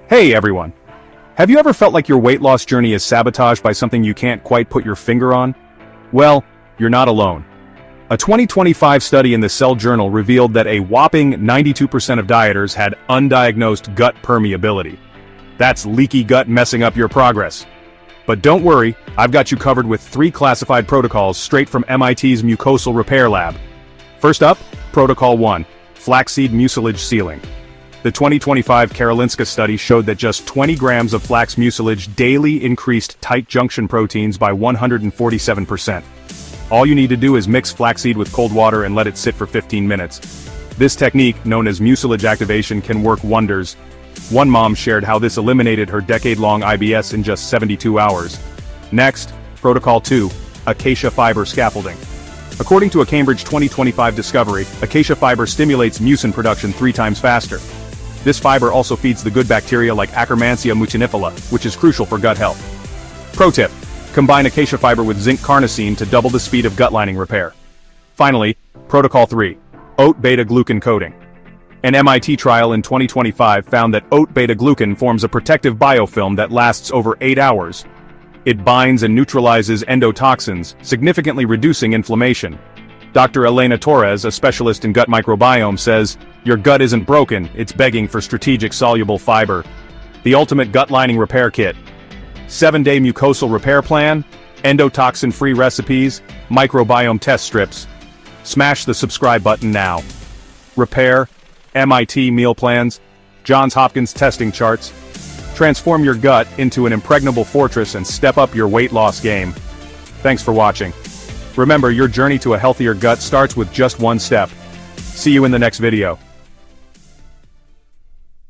Hey everyone! Have you ever felt like your weight loss journey is sabotaged by something you can't quite put your finger on? Well, you're not alone. A 2025 study in the Cell Journal revealed that a whopping 92% of dieters had undiagnosed gut permeability. That's leaky gut messing up your progress. But don't worry, I've got you covered with 3 classified protocols straight from MIT's Mucosal Repair Lab. First up, Protocol 1, Flaxseed Mucilage Sealing. The 2025 Karolinska study showed that just 20 grams of flax mucilage daily increased tight junction proteins by 147%. All you need to do is mix flaxseed with cold water and let it sit for 15 minutes. This technique, known as mucilage activation, can work wonders. One mom shared how this eliminated her decade-long IBS in just 72 hours. Next, Protocol 2, Acacia Fiber Scaffolding. According to a Cambridge 2025 discovery, Acacia fiber stimulates mucin production 3 times faster. This fiber also feeds the good bacteria like Akkermansia mucinifila, which is crucial for gut health. Pro tip: combine Acacia fiber with Zinc Carnosine to double the speed of gut lining repair. Finally, Protocol 3, Oat Beta-Glucan Coating. An MIT trial in 2025 found that oat beta-glucan forms a protective biofilm that lasts over 8 hours. It binds and neutralizes endotoxins, significantly reducing inflammation. Dr. Elena Torres, a specialist in gut microbiome, says, "Your gut isn't broken, it's begging for strategic soluble fiber." The ultimate gut lining repair kit. 7-day mucosal repair plan, endotoxin-free recipes, microbiome test strips. Smash the subscribe button now. Repair, MIT meal plans, Johns Hopkins testing charts. Transform your gut into an impregnable fortress and step up your weight loss game. Thanks for watching. Remember, your journey to a healthier gut starts with just one step. See you in the next video.